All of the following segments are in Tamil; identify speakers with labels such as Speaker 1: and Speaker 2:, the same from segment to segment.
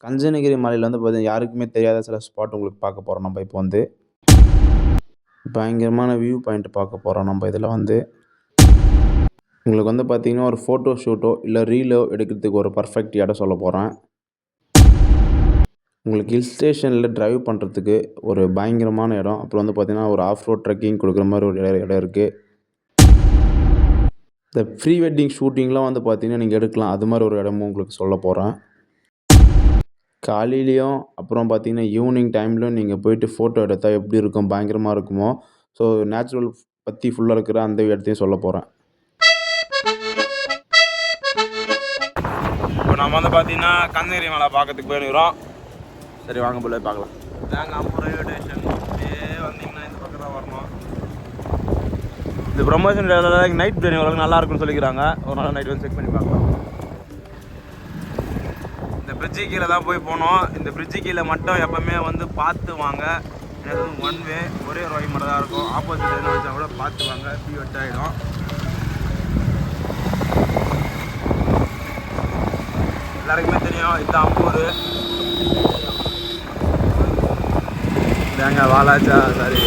Speaker 1: கஞ்சனகிரி மலையில வந்து பார்த்தீங்கன்னா, யாருக்குமே தெரியாத சில ஸ்பாட் உங்களுக்கு பார்க்க போறோம் நம்ம இப்போ வந்து. பயங்கரமான வியூ பாயிண்ட் பார்க்க போறோம் நம்ம இதில வந்து. உங்களுக்கு வந்து பார்த்தீங்கன்னா, ஒரு ஃபோட்டோ ஷூட்டோ, இல்ல ரீலோ எடுக்கிறதுக்கு ஒரு பெர்ஃபெக்ட் இடம் சொல்லப் போறேன். உங்களுக்கு ஹில் ஸ்டேஷன்ல டிரைவ் பண்றதுக்கு ஒரு பயங்கரமான இடம். அப்புறம் வந்து பார்த்தீங்கன்னா, ஒரு ஆஃப் ரோட் ட்ரெக்கிங் குடுக்குற மாரி ஒரு இடம் இருக்கு. இந்த ப்ரீ வெட்டிங் ஷூட்டிங்லாம் வந்து பார்த்தீங்கன்னா, நீங்க எடுக்கலாம். அது மாரி ஒரு இடமும் உங்களுக்கு சொல்லப் போறேன். காலையிலயும், அப்புறம் பார்த்தீங்கன்னா, ஈவினிங் டைம்லயும் நீங்க போயிட்டு ஃபோட்டோ எடுத்தா எப்படி இருக்கும்? பயங்கரமா இருக்குமோ! ஸோ நேச்சுரல் பத்தி ஃபுல்லா இருக்கிற அந்த இடத்தையும் சொல்லப் போறேன். இப்போ நம்ம வந்து பார்த்தீங்கன்னா, கஞ்சனகிரி மலை பார்க்கறதுக்கு போயிருக்கிறோம். சரி வாங்க போய் பார்க்கலாம். இதாங்க அம்பூர் ரயில்வே ஸ்டேஷன். அப்படியே வந்தீங்கன்னா இந்த பக்கம் தான் வரணும். இந்த ப்ரமோஷன் டேவில் நைட் ட்ரெயின் ஓரளவுக்கு நல்லா இருக்குன்னு சொல்லிக்கிறாங்க. ஒரு நாள் நைட் வந்து செக் பண்ணி பார்க்கலாம். இந்த பிரிட்ஜு கீழே தான் போய் போனோம். இந்த பிரிட்ஜு கீழே மட்டும் எப்பவுமே வந்து பார்த்து வாங்க. எனக்கு ஒன் வே ஒரே ஒரு வழி மட்டும் தான் இருக்கும். ஆப்போசிட் எதுவும் வச்சா கூட பார்த்து வாங்க. டீ வெட் ஆகிடும். எல்லாருக்குமே தெரியும் இதுதான் அம்பூர். இதாங்க வாலாச்சா சாரி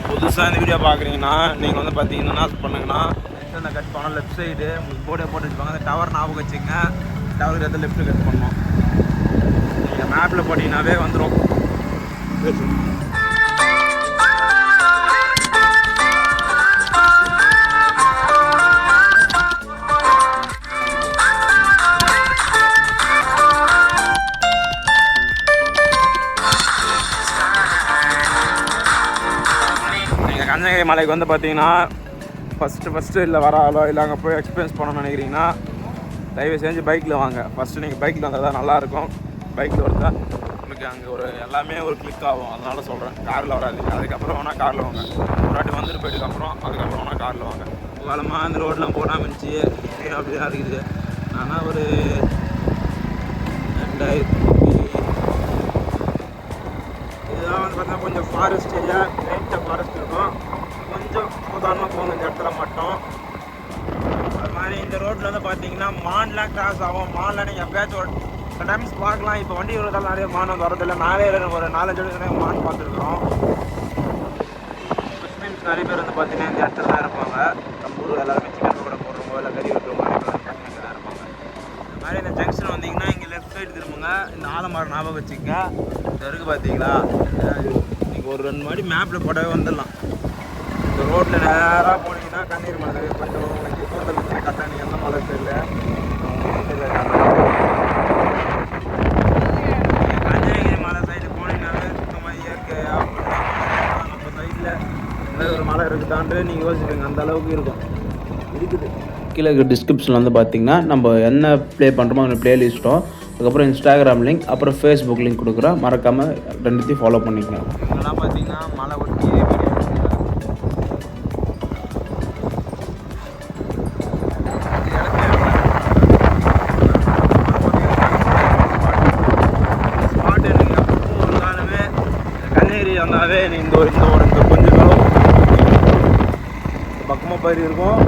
Speaker 1: புதுசாக இந்த வீடியோ பார்க்குறீங்கன்னா நீங்கள் வந்து பார்த்தீங்கன்னா என்ன பண்ணுங்கன்னா இந்த கட் பண்ணோம் லெஃப்ட் சைடு உங்களுக்கு போர்டே போட்டு வச்சுப்பாங்க. அந்த டவர் ஞாபகம் வச்சுங்க. டவருக்கு எடுத்து லெஃப்ட்டு கட் பண்ணோம். நீங்கள் மேப்பில் போட்டிங்கன்னாவே வந்துடும். கஞ்சனகிரி மலைக்கு வந்து பார்த்தீங்கன்னா ஃபஸ்ட்டு இல்லை வர ஆளோ இல்லை அங்கே போய் எக்ஸ்பீரியன்ஸ் பண்ணணும்னு நினைக்கிறீங்கன்னா தயவு செஞ்சு பைக்கில் வாங்க. ஃபஸ்ட்டு நீங்கள் பைக்கில் வந்தால் தான் நல்லாயிருக்கும். பைக்கில் வந்தால் உங்களுக்கு அங்கே ஒரு எல்லாமே ஒரு கிளிக் ஆகும். அதனால சொல்கிறேன் காரில் வராதிங்க. அதுக்கப்புறம் வேணால் காரில் வாங்க. ஒரு வாட்டி வந்துட்டு போயிட்டுக்கப்புறம் அதுக்கப்புறம் வேணால் காரில் வாங்க. காலமாக அந்த ரோடெலாம் போடாமல் இருந்துச்சு. அப்படி தான் இருக்குது. ஆனால் ஒரு 2000 இதெல்லாம் வந்து பார்த்தீங்கன்னா கொஞ்சம் ஃபாரஸ்ட் ஏரியா. லைட்டாக ஃபாரஸ்ட் இருக்கும். கொஞ்சம் சாதாரணமாக போகணும் இந்த இடத்துல மட்டும். அது மாதிரி இந்த ரோட்டில் வந்து பார்த்தீங்கன்னா மான்லாம் கிராஸ் ஆகும். மான்லாம் நீங்கள் எப்பயாச்சும் ஒரு டைம்ஸ் பார்க்கலாம். இப்போ வண்டி வரதால நிறைய மான் வந்து வரதில்லை. நானே ஒரு 4-5 இடத்துல மான் பார்த்துருக்குறோம். முஸ்லீம்ஸ் நிறைய பேர் வந்து பார்த்தீங்கன்னா இந்த இடத்துல தான் இருப்பாங்க. நம்ம ஊர் எல்லாருமே சிக்கன் கூட போடுறவங்க இல்லை கறி வெட்டுறவங்க இங்கே தான் இருப்பாங்க. இந்த மாதிரி இந்த ஜங்ஷன் வந்தீங்கன்னா இங்கே லெஃப்ட் சைடு திரும்புங்க. இந்த ஆலமரம் ஞாபகம் வச்சுக்கங்க. இந்த இருக்குது பார்த்தீங்களா, நீங்கள் ஒரு 2 மாடி மேப்பில் போடவே வந்துடலாம். இந்த ரோட்டில் நேராக போனீங்கன்னா கண்ணீர் மலை கொஞ்சம் உங்களுக்கு கூடுதல் கரெக்டாக நீங்கள் எந்த மலை தெரியல. கஞ்சனகிரி மலை சைடு போனீங்கன்னாவே சுத்தமாக இயற்கையாக நம்ம சைடில் ஏதாவது ஒரு மலை இருக்குதான்ட்டு நீங்கள் யோசிப்பீங்க. அந்த அளவுக்கு இருக்கும் இருக்குது. கீழே இருக்க டிஸ்கிரிப்ஷனில் வந்து பார்த்தீங்கன்னா நம்ம என்ன ப்ளே பண்ணுறோமோ அந்த ப்ளேலிஸ்ட்டோ, அதுக்கப்புறம் இன்ஸ்டாகிராம் லிங்க், அப்புறம் ஃபேஸ்புக் லிங்க் கொடுக்குறோம். மறக்காமல் 2த்தையும் ஃபாலோ பண்ணிக்கலாம். இதெல்லாம் பார்த்தீங்கன்னா மலை ஒட்டி வந்தாவே இந்த கொஞ்சம் காலம் பக்கமாக பயிர் இருக்கும்.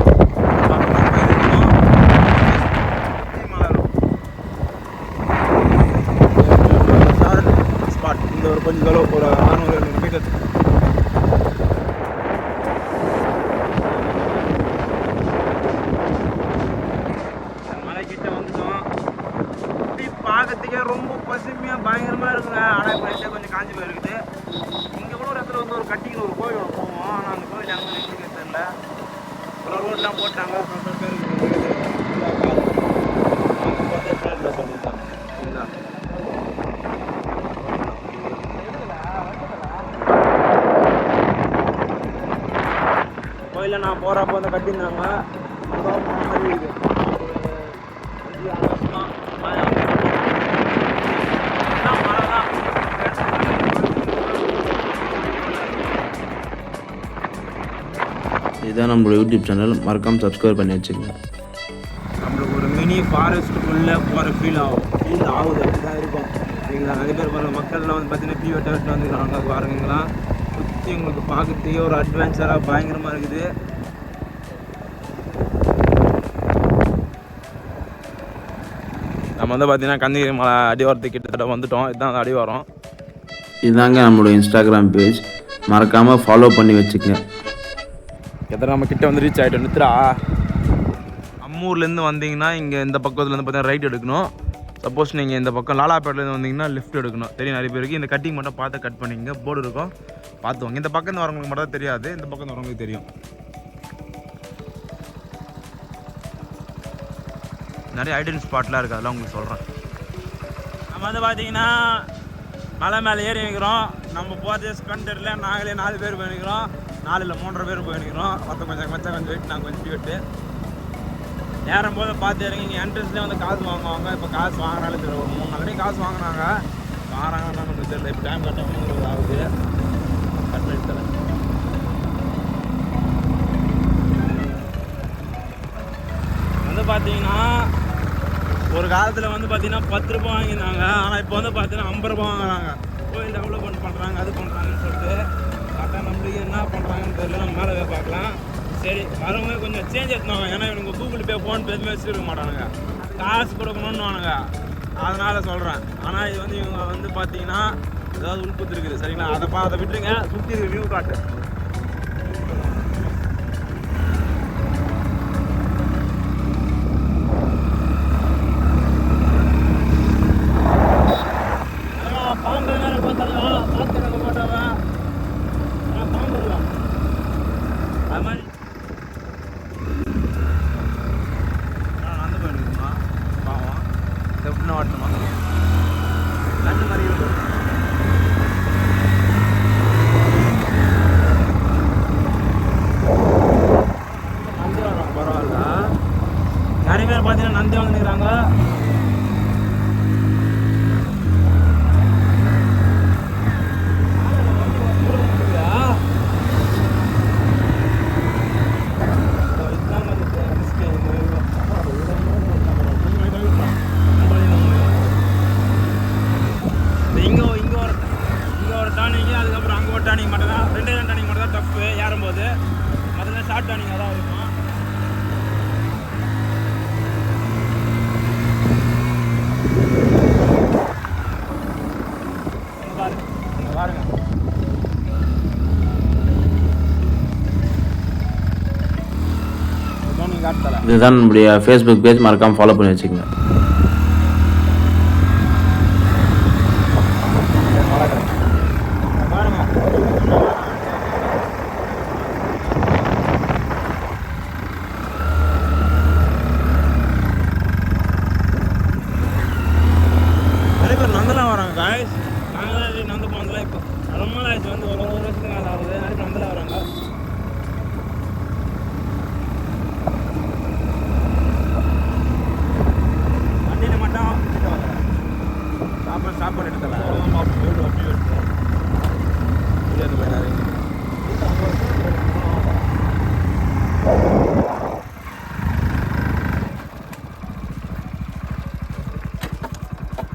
Speaker 1: ஸ்பாட் இந்த ஒரு கொஞ்சம் காலம் ஒரு 600 மீட்டர். மலைக்கிட்ட வந்துட்டோம். சுற்றி பார்க்கறதுக்கே ரொம்ப பசுமையாக பயங்கரமாக இருக்குங்க. ஆனால் இப்போ லைட்டாக கொஞ்சம் காஞ்சி போயிருக்குது. இங்கே கூட ஒரு இடத்துல வந்து ஒரு கட்டிக்கிற ஒரு கோயில் ஒன்று போவோம். ஆனால் அந்த கோயில் அங்கே நிற்க தெரியல. ஒரு ரோடெலாம் போட்டாங்க. கோயிலில் நான் போகிறப்போ வந்து கட்டியிருந்தாங்க. இதுதான் நம்மளோட யூடியூப் சேனல். மறக்காமல் சப்ஸ்கிரைப் பண்ணி வச்சுக்கோங்க. நம்மளுக்கு ஒரு மினி ஃபாரஸ்ட்டுக்குள்ளே போகிற ஃபீல் ஆகுது. அப்படி தான் இருக்கும். சரிங்களா, நிறைய பேர் பாருங்கள் மக்கள்லாம் வந்து பார்த்தீங்கன்னா பீ வெட்ட வந்துக்கிறாங்க பாருங்களா. சுற்றி உங்களுக்கு பார்க்கறதுக்கே ஒரு அட்வென்ச்சராக பயங்கரமாக இருக்குது. நம்ம வந்து பார்த்தீங்கன்னா கந்தகிரி மலை அடிவாரத்துக்கு கிட்டத்தட்ட வந்துட்டோம். இதுதான் அடிவாரம்.
Speaker 2: இதுதாங்க நம்மளோட இன்ஸ்டாகிராம் பேஜ், மறக்காமல் ஃபாலோ பண்ணி வச்சுக்கங்க.
Speaker 1: எத்தனை நம்ம கிட்ட வந்து ரீச் ஆகிட்டோம். நித்ரா அம்மூர்லேருந்து வந்தீங்கன்னா இங்கே இந்த பக்கத்துலேருந்து பார்த்தீங்கன்னா ரைட் எடுக்கணும். சப்போஸ் நீங்கள் இந்த பக்கம் லாலாப்பேட்லேருந்து வந்தீங்கன்னா லெஃப்ட் எடுக்கணும். தெரியும் நிறைய பேருக்கு. இந்த கட்டிங் மட்டும் பார்த்து கட் பண்ணிங்க, போர்டு இருக்கும் பார்த்துவாங்க. இந்த பக்கம் வரவங்களுக்கு மட்டும் தான் தெரியாது, இந்த பக்கம் வரவங்களுக்கு தெரியும். நிறைய ஐடென்டி ஸ்பாட்லாம் இருக்குது, அதெல்லாம் உங்களுக்கு சொல்கிறேன். நம்ம வந்து பார்த்தீங்கன்னா மலை மேலே ஏறி நிற்கிறோம். நம்ம போகிறது ஸ்பெண்டரில் நாங்களே 4 பேர் போயிருக்கிறோம். 4 இல்லை 3 பேர் போயிருக்கிறோம். மொத்தம் கொஞ்சம் வெயிட், நாங்கள் கொஞ்சம் வெயிட்டு ஏறும் போது பார்த்து இறங்கி இங்கே என்ட்ரன்ஸ்லேயே வந்து காசு வாங்குவாங்க. இப்போ காசு வாங்கினாலும் தெரியல, ஒரு 3 நாளைக்கு காசு வாங்கினாங்க. வாங்குறாங்கன்னா நமக்கு தெரியல. இப்போ டைம் கட்டணும் ஆகுது, கட் பண்ணி தரேன். வந்து பார்த்தீங்கன்னா ஒரு காலத்தில் வந்து பார்த்தீங்கன்னா 10 ரூபா வாங்கியிருந்தாங்க. ஆனால் இப்போ வந்து பார்த்தீங்கன்னா 50 ரூபா வாங்குறாங்க. கோயில் டெவலப்மெண்ட் பண்ணுறாங்க, அது பண்ணுறாங்கன்னு சொல்லிட்டு கரெக்டாக நம்மளுக்கு என்ன பண்ணுறாங்கன்னு தெரியல. நம்ம மேலே பார்க்கலாம். சரி, வரவங்க கொஞ்சம் சேஞ்ச் எடுத்துவாங்க. ஏன்னா இவங்க கூகுள் பே, ஃபோன்பே எதுவுமே வச்சுருக்க மாட்டானுங்க, காசு கொடுக்கணும்னு வானுங்க. அதனால் சொல்கிறேன். ஆனால் இது வந்து இவங்க வந்து பார்த்தீங்கன்னா ஏதாவது உள்புத்து இருக்குது. சரிங்களா, அதை விட்டுருங்க. சுற்றி இருக்கு வியூ காட்டு. பாம்பு நேரம் பார்த்துடலாம், பார்த்துருக்க மாட்டாங்க. பாம்பு இருக்கலாம் அது மாதிரி. நடந்து போயிருக்குமா பாவம், லெஃப்ட்னு வாட்டணுமா நண்டு மாதிரி இருக்கும். நந்தி வரோம், பரவாயில்ல. நிறைய பேர் பார்த்தீங்கன்னா நந்தி வந்துக்கிறாங்க. அதுக்கப்புறம் அங்கே ஒரு டர்னிங் மட்டும் தான், 2 டர்னிங் மட்டும் தான் டஃப்பு ஏறும்போது. அதில் ஷார்ட் டர்னிங் தான் இருக்கும். பாருங்க
Speaker 2: இதுதான் நம்முடைய ஃபேஸ்புக் பேஜ், மறக்காமல் ஃபாலோ பண்ணி வச்சுக்கோங்க.
Speaker 1: நிறைய பேர் நந்தலாம் வராங்க காய்ஸ். நாங்கள் நந்து போனதில் இப்போ ரொம்ப நாள் ஆயிடுச்சு, வந்து ஒரு வருஷத்துக்கு மேலே ஆகுது. நிறைய பேர் நந்தலாம் வராங்க. வண்டியில் மட்டும் சாப்பாடு எடுத்தலாம்.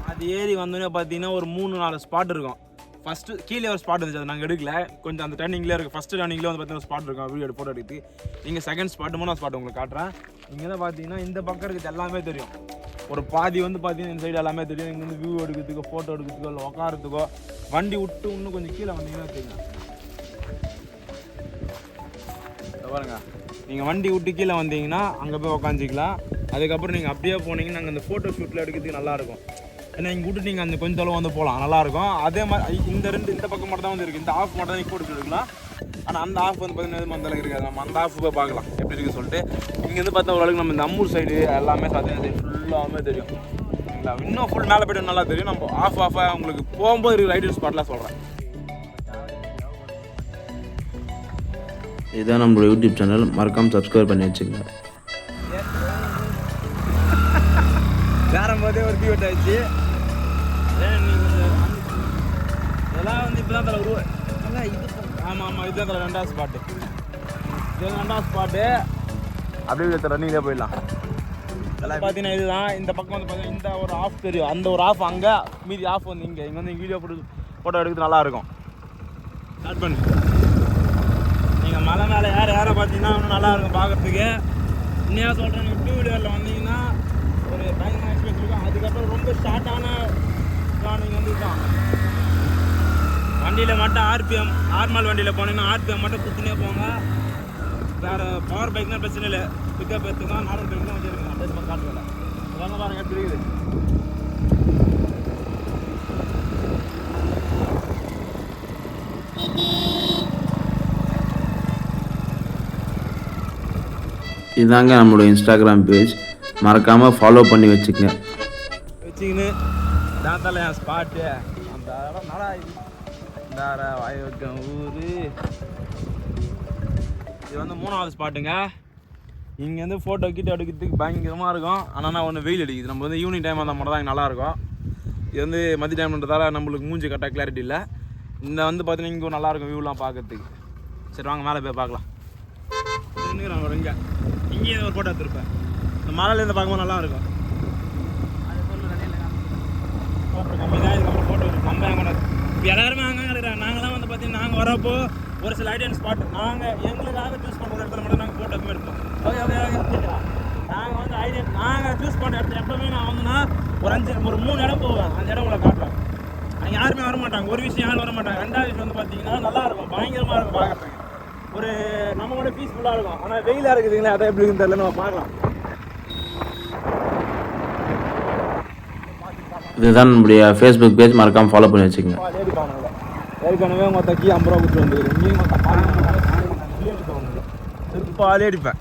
Speaker 1: அது ஏறி வந்தோடனே பார்த்தீங்கன்னா ஒரு 3-4 ஸ்பாட் இருக்கும். ஃபஸ்ட்டு கீழே ஒரு ஸ்பாட் இருந்துச்சு, அது நாங்கள் எடுக்கல. கொஞ்சம் அந்த டர்னிங்லேயே இருக்குது. ஃபஸ்ட்டு டர்னிங்லேயே வந்து பார்த்தீங்கன்னா ஸ்பாட் இருக்கும், வீடியோ ஃபோட்டோ எடுத்து. இங்கே செகண்ட் ஸ்பாட், 3ஆவது ஸ்பாட் உங்களுக்கு காட்டுறேன். இங்கே தான் பார்த்தீங்கன்னா இந்த பக்கம் இருக்குது எல்லாமே தெரியும். ஒரு பாதி வந்து பார்த்தீங்கன்னா இந்த சைடு எல்லாமே தெரியும். இங்கே வந்து வியூ எடுக்கிறதுக்கோ, ஃபோட்டோ எடுக்கிறதுக்கோ, இல்லை உட்காரத்துக்கோ, வண்டி விட்டு இன்னும் கொஞ்சம் கீழே வந்தீங்கன்னா தெரியும். பாருங்க, நீங்கள் வண்டி விட்டு கீழே வந்தீங்கன்னா அங்கே போய் உக்காந்துக்கலாம். அதுக்கப்புறம் நீங்கள் அப்படியே போனீங்கன்னா அங்கே அந்த ஃபோட்டோ ஷூட்டில் எடுக்கிறதுக்கு நல்லாயிருக்கும். ஏன்னா இங்கே விட்டு நீங்கள் அந்த கொஞ்சம் தொலைவு வந்து போகலாம், நல்லாயிருக்கும். அதே மாதிரி இந்த பக்கம் மட்டும் தான் வந்து இருக்குது. இந்த ஆஃப் மட்டும் தான் ஃபோட்டோ எடுக்கலாம். ஆனால் அந்த ஆஃப் வந்து பார்த்தீங்கன்னா அந்த அளவுக்கு இருக்காது. நம்ம அந்த ஆஃப் போய் பார்க்கலாம் எப்படி இருக்குன்னு சொல்லிட்டு. இங்கேருந்து பார்த்தா ஓரளவுக்கு நம்ம இந்த அம்மூர் சைடு எல்லாமே பார்த்தீங்கன்னா ஃபுல்லாகவே தெரியும். சரிங்களா, இன்னும் ஃபுல் மேலே போய்ட்டு நல்லா தெரியும். நம்ம ஆஃபாக உங்களுக்கு போகும்போது இருக்கிற ரைடிங் ஸ்பாட்லாம் சொல்கிறேன்.
Speaker 2: இதுதான் நம்மளோட யூடியூப் சேனல், மறக்காமல் சப்ஸ்கிரைப் பண்ணி வச்சுக்கோங்க.
Speaker 1: சேரும்போதே ஒரு வியூ ஆயிடுச்சு. இதெல்லாம் வந்து இப்போ தான் தலை ஆமாம், இதுதான் தலை 2வது ஸ்பாட்டு. இது 2வது ஸ்பாட்டு. அப்படியே தலை நீங்களே போயிடலாம். இதெல்லாம் பார்த்தீங்கன்னா இதுதான். இந்த பக்கம் வந்து பார்த்தீங்கன்னா இந்த ஒரு ஆஃப் தெரியும், அந்த ஒரு ஆஃப் அங்கே, மீதி ஆஃப் வந்து இங்கே வந்து வீடியோ ஃபோட்டோ எடுக்கிறது நல்லாயிருக்கும். ஸ்டார்ட் பண்ணு. நீங்கள் மலை மேலே ஏற பார்த்தீங்கன்னா இன்னும் நல்லாயிருக்கும் பார்க்குறதுக்கு. இன்னும் சொல்கிறேன், நீங்கள் 2 வீலரில் வந்தீங்கன்னா ஒரு பயங்கரமான எக்ஸ்பீரியன்ஸ் இருக்கும். அதுக்கப்புறம் ரொம்ப ஷார்ட்டான பிளானிங் வந்து இதுதான். வண்டியில் மட்டும் ஆர்பிஎம் நார்மல் வண்டியில் போனீங்கன்னா ஆர்பிஎம் மட்டும் குத்தினே போங்க. வேறு பவர் பைக்னால் பிரச்சனை இல்லை, பிக்கப் எடுத்துக்கலாம். நார்மல் பைக் தான் வண்டி இருக்குங்க, அப்படியே காட்டுவேன். அதெல்லாம் பாருங்கள் எப்படி இருக்குது.
Speaker 2: இதாங்க நம்மளோட இன்ஸ்டாகிராம் பேஜ், மறக்காமல் ஃபாலோ பண்ணி வச்சுக்கங்க.
Speaker 1: வச்சிங்கன்னு தான் தலை என் ஸ்பாட்டு அந்த இடம் நடா இது. இந்த வாய்வக்கம் ஊர் இது வந்து 3வது ஸ்பாட்டுங்க. இங்கேருந்து ஃபோட்டோ கிட்ட எடுக்கிறதுக்கு பயங்கரமாக இருக்கும். ஆனால் ஒன்று வெயில் அடிக்குது. நம்ம வந்து ஈவினிங் டைம் அந்த மாதிரி தான் நல்லாயிருக்கும். இது வந்து மதிய டைம்ன்றதால நம்மளுக்கு மூஞ்சி கரெக்டாக கிளாரிட்டி இல்லை. இந்த வந்து பார்த்தீங்கன்னா இங்கே நல்லாயிருக்கும் வியூலாம் பார்க்கறதுக்கு. சரி வாங்க மேலே போய் பார்க்கலாம். இங்கே இங்கேயும் ஒரு ஃபோட்டோ எடுத்துருப்பேன். இந்த மலையிலேருந்து பார்க்கும்போது நல்லாயிருக்கும். ஃபோட்டோ கம்மி தான், இதுக்கப்புறம் ஃபோட்டோ கம்மியாக கொண்டாது. இப்போ எல்லாருமே அங்கே இருக்கிறாங்க. நாங்களாம் வந்து பார்த்தீங்கன்னா நாங்கள் வரப்போ ஒரு சில ஐடியன் ஸ்பாட் நாங்கள் எங்களுக்காக சூஸ் பண்ணுற இடத்துல மட்டும் நாங்கள் ஃபோட்டோ எப்பவுமே எடுப்போம். Okay okay okay. நாங்கள் வந்து ஐடியன் நாங்கள் சூஸ் பண்ணுற இடத்துல எப்பவுமே நான் வந்தோன்னா ஒரு 3 இடம் போவேன். அந்த இடம் உங்களை காட்டுறேன். அங்கே யாருமே வர மாட்டாங்க. ஒரு விஷயம் யாரும் வர மாட்டாங்க. 2வது விஷயம் வந்து பார்த்தீங்கன்னா நல்லாயிருக்கும், பயங்கரமாக இருக்கும் பார்க்குறதுக்கு. ஒரு நம்ம கூட பீஸ்ஃபுல்லாக இருக்கும். ஆனால் வெயிலாக இருக்குதுங்களா, அதை எப்படி இருக்குன்னு தெரியல, நம்ம பார்க்கலாம்.
Speaker 2: இதுதான் நம்முடைய ஃபேஸ்புக் பேஜ், மறக்காமல் ஃபாலோ பண்ணி வச்சுக்கோங்க.
Speaker 1: ஏற்கனவே மொத்தக்கி 50 ரூபா கொடுத்து வந்துருக்கு. இங்கேயும் மொத்தம் பால் அடிப்பேன்.